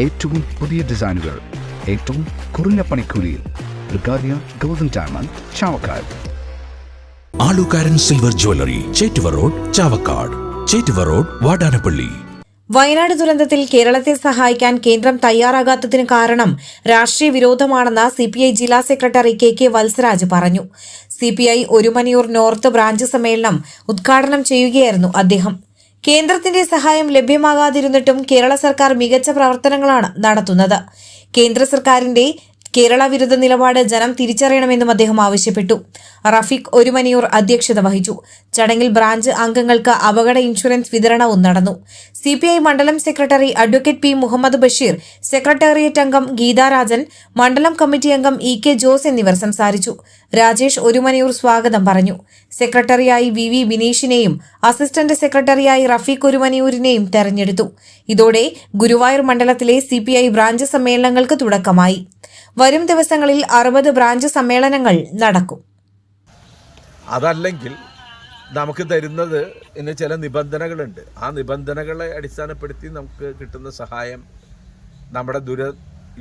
ഏറ്റവും പുതിയ ഡിസൈനുകൾ ഏറ്റവും കുറഞ്ഞ പണിക്കൂലിയിൽ. ബ്രിഗാദിയ golden diamond, Chavakkad. Alukkaran silver jewellery, Chettuva road, Chavakkad. Chettuva road, Vadanappally. Wayanad ദുരന്തത്തിൽ കേരളത്തെ സഹായിക്കാൻ കേന്ദ്രം തയ്യാറാകാത്തതിന് കാരണം രാഷ്ട്രീയ വിരോധമാണെന്ന് സിപിഐ ജില്ലാ സെക്രട്ടറി കെ വത്സരാജ് പറഞ്ഞു. സിപിഐ ഒരുമനിയൂർ നോർത്ത് ബ്രാഞ്ച് സമ്മേളനം ഉദ്ഘാടനം ചെയ്യുകയായിരുന്നു അദ്ദേഹം. കേന്ദ്രത്തിന്റെ സഹായം ലഭ്യമാകാതിരുന്നിട്ടും കേരള സർക്കാർ മികച്ച പ്രവർത്തനങ്ങളാണ് നടത്തുന്നത്. കേന്ദ്ര സർക്കാരിന്റെ കേരള വിരുദ്ധ നിലപാട് ജനം തിരിച്ചറിയണമെന്നും അദ്ദേഹം ആവശ്യപ്പെട്ടു. റഫീഖ് ഒരുമനിയൂർ അധ്യക്ഷത വഹിച്ചു. ചടങ്ങിൽ ബ്രാഞ്ച് അംഗങ്ങൾക്ക് അപകട ഇൻഷുറൻസ് വിതരണവും നടന്നു. സിപിഐ മണ്ഡലം secretary advocate P Muhammad Basheer, secretariat അംഗം ഗീതാരാജൻ, മണ്ഡലം കമ്മിറ്റി അംഗം ഇ.കെ. ജോസ് എന്നിവർ സംസാരിച്ചു. രാജേഷ് ഒരുമനിയൂർ സ്വാഗതം പറഞ്ഞു. സെക്രട്ടറിയായി വി ബിനീഷിനെയും അസിസ്റ്റന്റ് സെക്രട്ടറിയായി റഫീഖ് ഒരുമനിയൂരിനെയും തെരഞ്ഞെടുത്തു. ഇതോടെ ഗുരുവായൂർ മണ്ഡലത്തിലെ സിപിഐ ബ്രാഞ്ച് സമ്മേളനങ്ങൾക്ക് തുടക്കമായി. വരും ദിവസങ്ങളിൽ 60 ബ്രാഞ്ച് സമ്മേളനങ്ങൾ നടക്കും. അതല്ലെങ്കിൽ നമുക്ക് തരുന്നത് ഇന്ന് ചില നിബന്ധനകളുണ്ട്. ആ നിബന്ധനകളെ അടിസ്ഥാനപ്പെടുത്തി നമുക്ക് കിട്ടുന്ന സഹായം നമ്മുടെ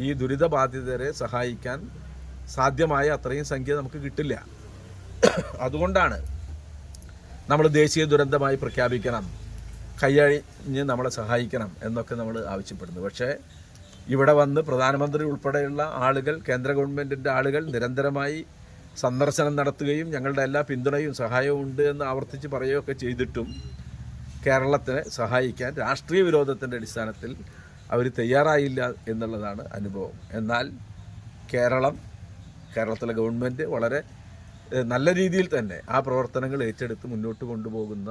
ഈ ദുരിതബാധിതരെ സഹായിക്കാൻ സാധ്യമായ അത്രയും സംഖ്യ നമുക്ക് കിട്ടില്ല. അതുകൊണ്ടാണ് നമ്മൾ ദേശീയ ദുരന്തമായി പ്രഖ്യാപിക്കണം, കൈയഴിഞ്ഞ് നമ്മളെ സഹായിക്കണം എന്നൊക്കെ നമ്മൾ ആവശ്യപ്പെടുന്നു. പക്ഷേ ഇവിടെ വന്ന് പ്രധാനമന്ത്രി ഉൾപ്പെടെയുള്ള ആളുകൾ, കേന്ദ്ര ഗവൺമെൻറ്റിൻ്റെ ആളുകൾ നിരന്തരമായി സന്ദർശനം നടത്തുകയും ഞങ്ങളുടെ എല്ലാ പിന്തുണയും സഹായവും ഉണ്ട് എന്ന് ആവർത്തിച്ച് പറയുകയൊക്കെ ചെയ്തിട്ടും കേരളത്തിനെ സഹായിക്കാൻ രാഷ്ട്രീയ വിരോധത്തിൻ്റെ അടിസ്ഥാനത്തിൽ അവർ തയ്യാറായില്ല എന്നുള്ളതാണ് അനുഭവം. എന്നാൽ കേരളത്തിലെ ഗവൺമെൻറ് വളരെ നല്ല രീതിയിൽ തന്നെ ആ പ്രവർത്തനങ്ങൾ ഏറ്റെടുത്ത് മുന്നോട്ട് കൊണ്ടുപോകുന്ന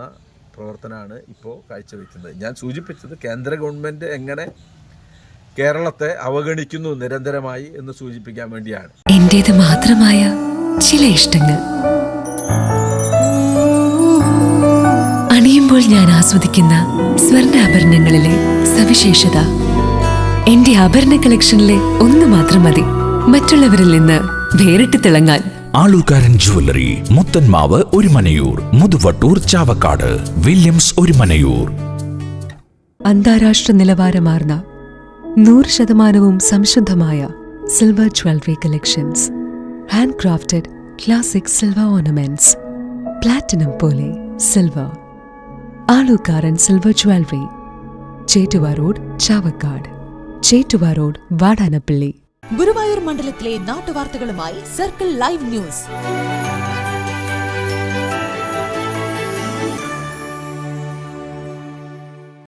പ്രവർത്തനമാണ് ഇപ്പോൾ കാഴ്ചവെക്കുന്നത്. ഞാൻ സൂചിപ്പിച്ചത് കേന്ദ്ര ഗവൺമെൻറ് എങ്ങനെ കേരളത്തെ അവഗണിക്കുന്നു നിരന്തരമായി എന്ന് സൂചിപ്പിക്കാൻ വേണ്ടിയാണ്. എന്റേത് മാത്രമായ ചില ഇഷ്ടങ്ങൾ അണിയുമ്പോൾ ഞാൻ ആസ്വദിക്കുന്ന സ്വർണ്ണാഭരണങ്ങളിലെ സവിശേഷത. എന്റെ ആഭരണ കളക്ഷനിലെ ഒന്ന് മാത്രം മതി മറ്റുള്ളവരിൽ നിന്ന് വേറിട്ട് തിളങ്ങാൻ. ആലുകാരൻ ജ്വല്ലറി, മുത്തൻമാവ് ഒരുമനയൂർ, മുതുവട്ടൂർ, ചാവക്കാട്. വില്യംസ് ഒരുമനയൂർ. അന്താരാഷ്ട്ര നിലവാരമാർന്ന 100% സംശുദ്ധമായ silver jewellery collections. Handcrafted classic silver ornaments. Platinum പോലെ silver. Alukkaran silver jewellery, Chettuva road, Chavakkad. Chettuva road, Vadanappally. Guruvayur മണ്ഡലത്തിലെ നാട്ടുവാർത്തകളുമായി സർക്കിൾ ലൈവ് ന്യൂസ്.